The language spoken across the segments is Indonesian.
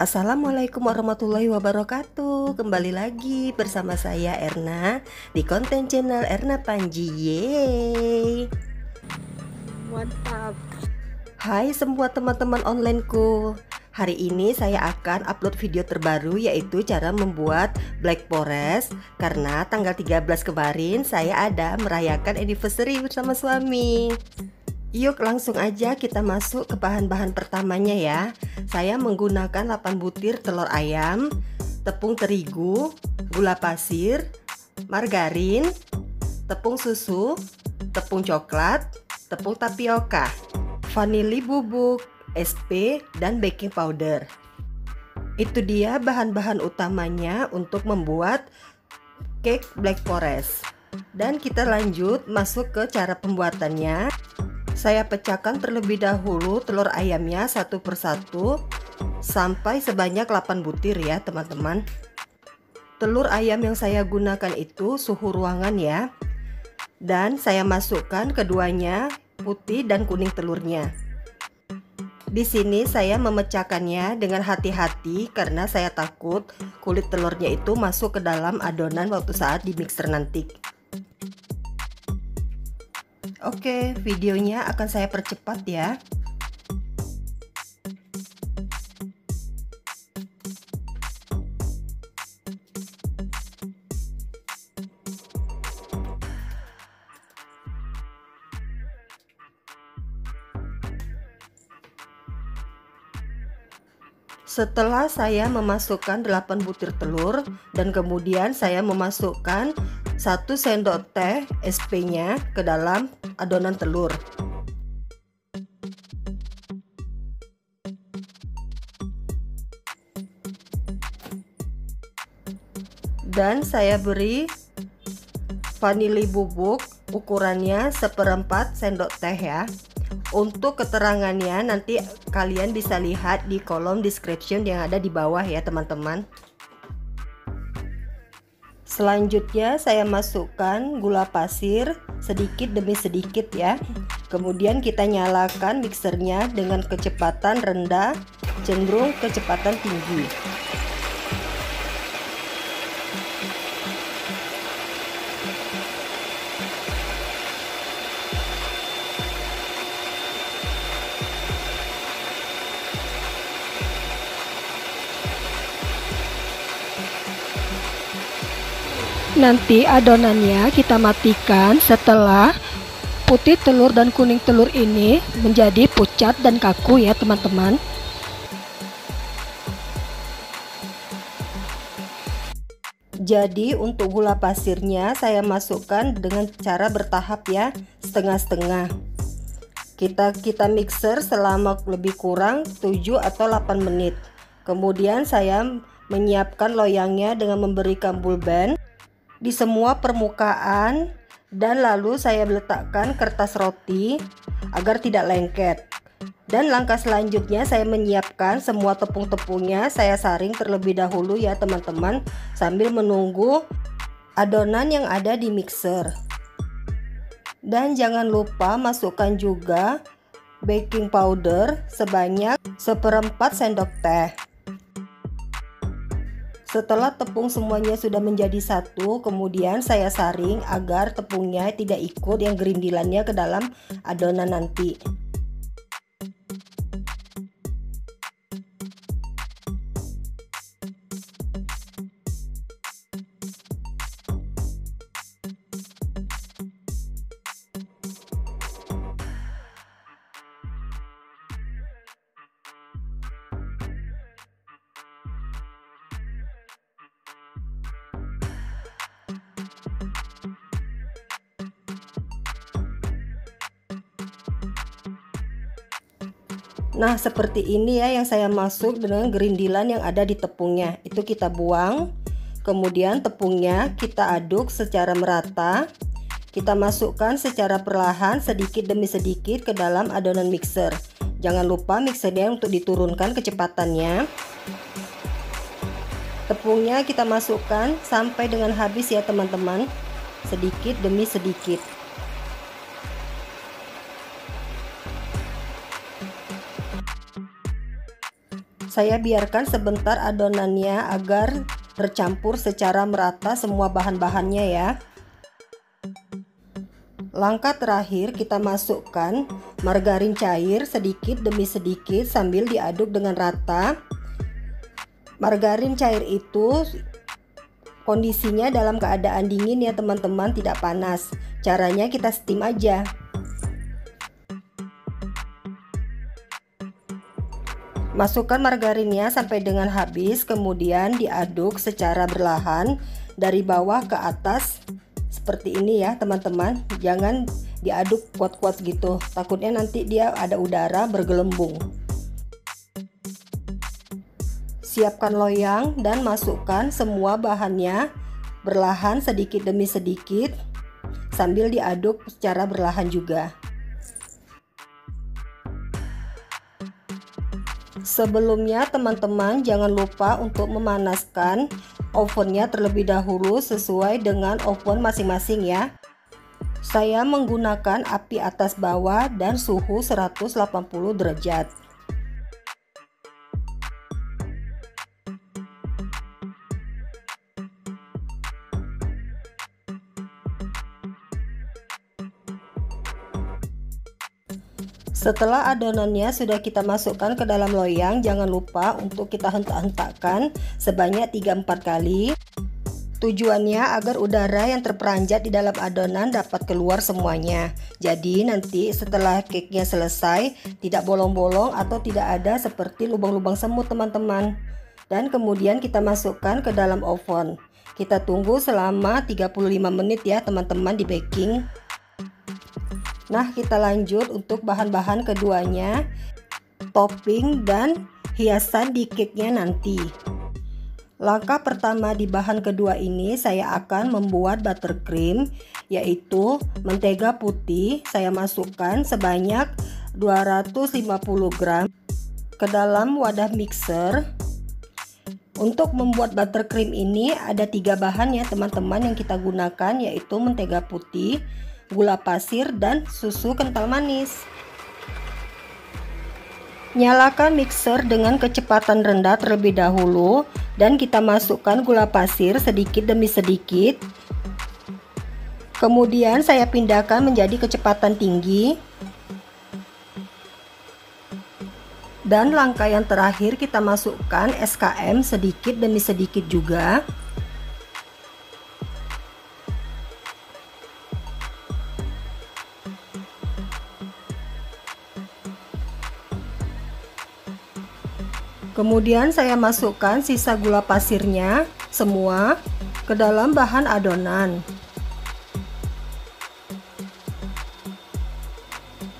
Assalamualaikum warahmatullahi wabarakatuh. Kembali lagi bersama saya Erna di konten channel Erna Panji. Yeay. Mantap. Hai semua teman-teman onlineku. Hari ini saya akan upload video terbaru, yaitu cara membuat Black Forest. Karena tanggal 13 kemarin saya ada merayakan anniversary bersama suami. Yuk langsung aja kita masuk ke bahan-bahan pertamanya ya. Saya menggunakan 8 butir telur ayam, tepung terigu, gula pasir, margarin, tepung susu, tepung coklat, tepung tapioka, vanili bubuk, SP, dan baking powder. Itu dia bahan-bahan utamanya untuk membuat cake Black Forest. Dan kita lanjut masuk ke cara pembuatannya. Saya pecahkan terlebih dahulu telur ayamnya satu persatu sampai sebanyak 8 butir ya teman-teman. Telur ayam yang saya gunakan itu suhu ruangan ya. Dan saya masukkan keduanya, putih dan kuning telurnya. Di sini saya memecahkannya dengan hati-hati karena saya takut kulit telurnya itu masuk ke dalam adonan waktu saat di mixer nanti. Oke, videonya akan saya percepat ya. Setelah saya memasukkan 8 butir telur dan kemudian saya memasukkan 1 sendok teh SP-nya ke dalam adonan telur. Dan saya beri vanili bubuk ukurannya 1/4 sendok teh ya. Untuk keterangannya nanti kalian bisa lihat di kolom description yang ada di bawah ya teman-teman. Selanjutnya saya masukkan gula pasir sedikit demi sedikit ya. Kemudian kita nyalakan mixernya dengan kecepatan rendah cenderung kecepatan tinggi. Nanti adonannya kita matikan setelah putih telur dan kuning telur ini menjadi pucat dan kaku ya teman-teman. Jadi untuk gula pasirnya saya masukkan dengan cara bertahap ya, setengah-setengah. Kita mixer selama lebih kurang 7 atau 8 menit. Kemudian saya menyiapkan loyangnya dengan memberikan bulben di semua permukaan dan lalu saya letakkan kertas roti agar tidak lengket. Dan langkah selanjutnya saya menyiapkan semua tepung-tepungnya, saya saring terlebih dahulu ya teman-teman sambil menunggu adonan yang ada di mixer. Dan jangan lupa masukkan juga baking powder sebanyak 1/4 sendok teh. Setelah tepung semuanya sudah menjadi satu, kemudian saya saring agar tepungnya tidak ikut yang gerindilannya ke dalam adonan nanti. Nah seperti ini ya yang saya masuk dengan gerindilan yang ada di tepungnya. Itu kita buang. Kemudian tepungnya kita aduk secara merata. Kita masukkan secara perlahan sedikit demi sedikit ke dalam adonan mixer. Jangan lupa mixernya untuk diturunkan kecepatannya. Tepungnya kita masukkan sampai dengan habis ya teman-teman. Sedikit demi sedikit. Saya biarkan sebentar adonannya agar tercampur secara merata semua bahan-bahannya ya. Langkah terakhir, kita masukkan margarin cair sedikit demi sedikit sambil diaduk dengan rata. Margarin cair itu kondisinya dalam keadaan dingin ya teman-teman, tidak panas. Caranya kita steam aja. Masukkan margarinnya sampai dengan habis, kemudian diaduk secara berlahan dari bawah ke atas seperti ini ya teman-teman. Jangan diaduk kuat-kuat gitu, takutnya nanti dia ada udara bergelembung. Siapkan loyang dan masukkan semua bahannya berlahan sedikit demi sedikit sambil diaduk secara berlahan juga. Sebelumnya teman-teman jangan lupa untuk memanaskan ovennya terlebih dahulu sesuai dengan oven masing-masing ya. Saya menggunakan api atas bawah dan suhu 180 derajat. Setelah adonannya sudah kita masukkan ke dalam loyang, jangan lupa untuk kita hentak-hentakkan sebanyak 3-4 kali. Tujuannya agar udara yang terperanjat di dalam adonan dapat keluar semuanya. Jadi nanti setelah cake-nya selesai tidak bolong-bolong atau tidak ada seperti lubang-lubang semut teman-teman. Dan kemudian kita masukkan ke dalam oven. Kita tunggu selama 35 menit ya teman-teman di baking. Nah, kita lanjut untuk bahan-bahan keduanya, topping dan hiasan di cake-nya nanti. Langkah pertama di bahan kedua ini saya akan membuat buttercream, yaitu mentega putih. Saya masukkan sebanyak 250 gram ke dalam wadah mixer. Untuk membuat buttercream ini ada 3 bahan ya teman-teman yang kita gunakan, yaitu mentega putih, gula pasir, dan susu kental manis. Nyalakan mixer dengan kecepatan rendah terlebih dahulu dan kita masukkan gula pasir sedikit demi sedikit. Kemudian saya pindahkan menjadi kecepatan tinggi. Dan langkah yang terakhir kita masukkan SKM sedikit demi sedikit juga. Kemudian saya masukkan sisa gula pasirnya semua ke dalam bahan adonan.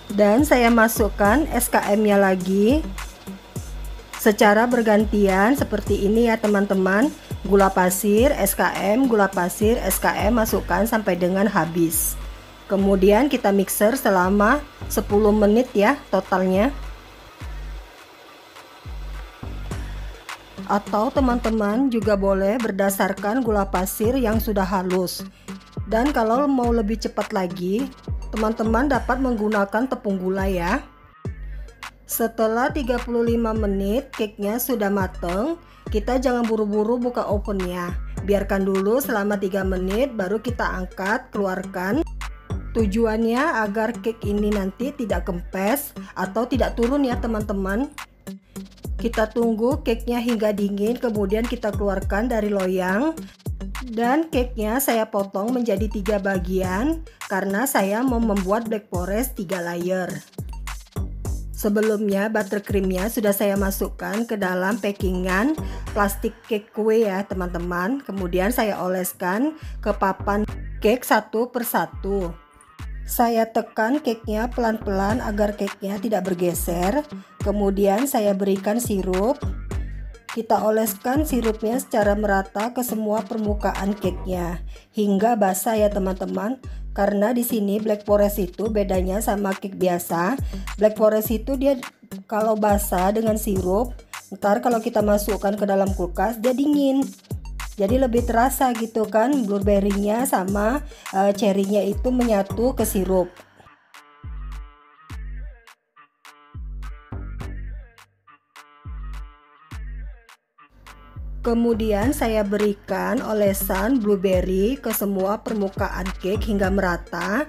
Dan saya masukkan SKM-nya lagi secara bergantian seperti ini ya teman-teman. Gula pasir, SKM, gula pasir, SKM, masukkan sampai dengan habis. Kemudian kita mixer selama 10 menit ya totalnya. Atau teman-teman juga boleh berdasarkan gula pasir yang sudah halus. Dan kalau mau lebih cepat lagi, teman-teman dapat menggunakan tepung gula ya. Setelah 35 menit cake-nya sudah mateng, kita jangan buru-buru buka ovennya. Biarkan dulu selama 3 menit baru kita angkat, keluarkan. Tujuannya agar cake ini nanti tidak kempes atau tidak turun ya teman-teman. Kita tunggu cake-nya hingga dingin, kemudian kita keluarkan dari loyang. Dan cake-nya saya potong menjadi 3 bagian karena saya mau membuat black forest 3 layer. Sebelumnya buttercreamnya sudah saya masukkan ke dalam packingan plastik cake kue ya teman-teman. Kemudian saya oleskan ke papan cake satu persatu. Saya tekan cake-nya pelan-pelan agar cake-nya tidak bergeser. Kemudian saya berikan sirup. Kita oleskan sirupnya secara merata ke semua permukaan cake-nya hingga basah ya teman-teman. Karena di sini black forest itu bedanya sama cake biasa. Black forest itu dia kalau basah dengan sirup, ntar kalau kita masukkan ke dalam kulkas dia dingin. Jadi lebih terasa gitu kan, blueberry-nya sama cherry-nya itu menyatu ke sirup. Kemudian saya berikan olesan blueberry ke semua permukaan cake hingga merata,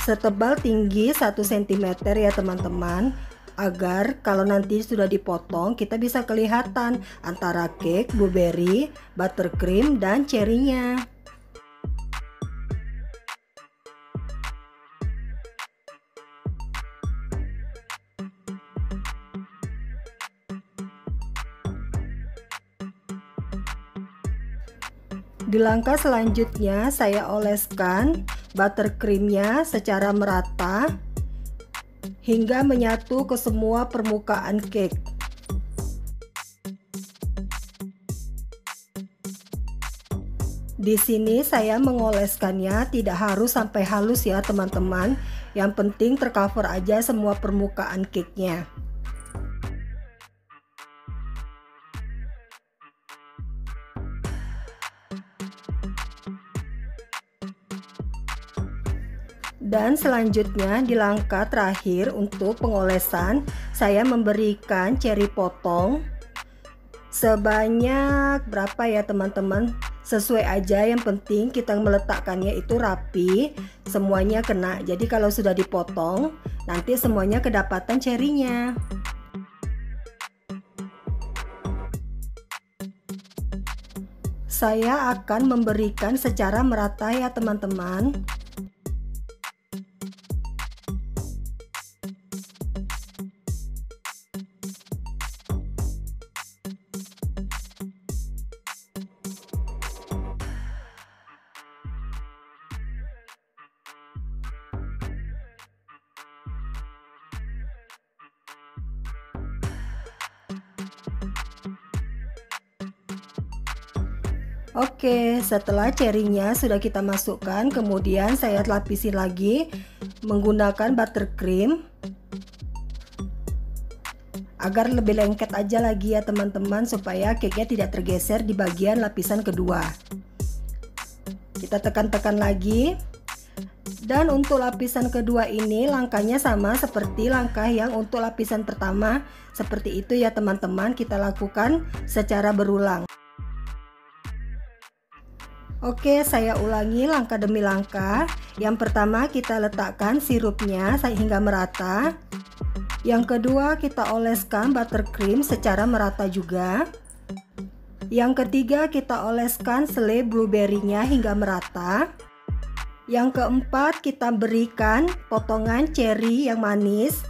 setebal tinggi 1 cm ya teman-teman, agar kalau nanti sudah dipotong kita bisa kelihatan antara cake, blueberry, buttercream, dan cherry-nya. Di langkah selanjutnya saya oleskan buttercreamnya secara merata hingga menyatu ke semua permukaan cake. Di sini saya mengoleskannya tidak harus sampai halus ya teman-teman, yang penting tercover aja semua permukaan cake-nya. Dan selanjutnya di langkah terakhir untuk pengolesan, saya memberikan cherry potong sebanyak berapa ya teman-teman, sesuai aja, yang penting kita meletakkannya itu rapi, semuanya kena. Jadi kalau sudah dipotong nanti semuanya kedapatan cherry-nya. Saya akan memberikan secara merata ya teman-teman. Oke, setelah cherry-nya sudah kita masukkan, kemudian saya lapisi lagi menggunakan buttercream agar lebih lengket aja lagi ya teman-teman, supaya cake-nya tidak tergeser di bagian lapisan kedua. Kita tekan-tekan lagi. Dan untuk lapisan kedua ini langkahnya sama seperti langkah yang untuk lapisan pertama. Seperti itu ya teman-teman, kita lakukan secara berulang. Oke, saya ulangi langkah demi langkah. Yang pertama kita letakkan sirupnya sehingga merata. Yang kedua kita oleskan buttercream secara merata juga. Yang ketiga kita oleskan selai blueberry-nya hingga merata. Yang keempat kita berikan potongan cherry yang manis.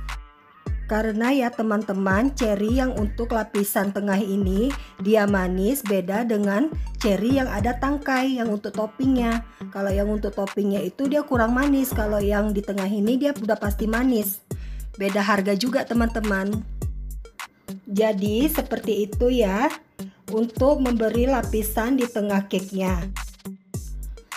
Karena ya teman-teman, cherry yang untuk lapisan tengah ini dia manis, beda dengan cherry yang ada tangkai yang untuk toppingnya. Kalau yang untuk toppingnya itu dia kurang manis, kalau yang di tengah ini dia udah pasti manis. Beda harga juga teman-teman. Jadi seperti itu ya untuk memberi lapisan di tengah cake-nya.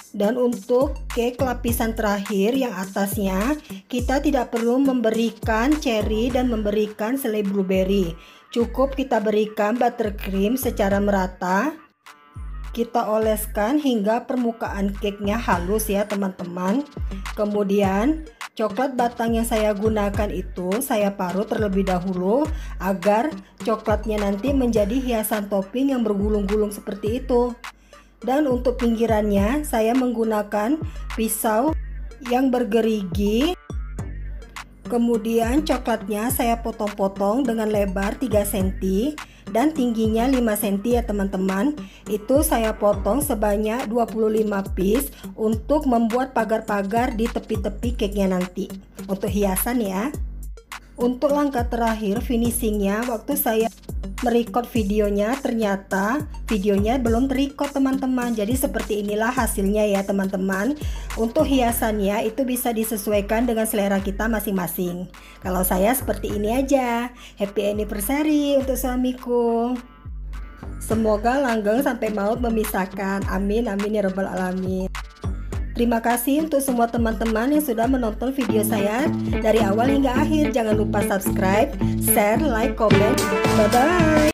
Dan untuk cake lapisan terakhir yang atasnya, kita tidak perlu memberikan cherry dan memberikan selai blueberry. Cukup kita berikan buttercream secara merata. Kita oleskan hingga permukaan cake-nya halus ya teman-teman. Kemudian coklat batang yang saya gunakan itu saya parut terlebih dahulu agar coklatnya nanti menjadi hiasan topping yang bergulung-gulung seperti itu. Dan untuk pinggirannya saya menggunakan pisau yang bergerigi. Kemudian coklatnya saya potong-potong dengan lebar 3 cm dan tingginya 5 cm ya teman-teman. Itu saya potong sebanyak 25 piece untuk membuat pagar-pagar di tepi-tepi cake-nya nanti untuk hiasan ya. Untuk langkah terakhir finishingnya, waktu saya merecord videonya ternyata videonya belum terecord teman-teman. Jadi seperti inilah hasilnya ya teman-teman. Untuk hiasannya itu bisa disesuaikan dengan selera kita masing-masing. Kalau saya seperti ini aja. Happy anniversary untuk suamiku. Semoga langgeng sampai maut memisahkan. Amin amin ya rabbal alamin. Terima kasih untuk semua teman-teman yang sudah menonton video saya dari awal hingga akhir. Jangan lupa subscribe, share, like, komen. Bye-bye.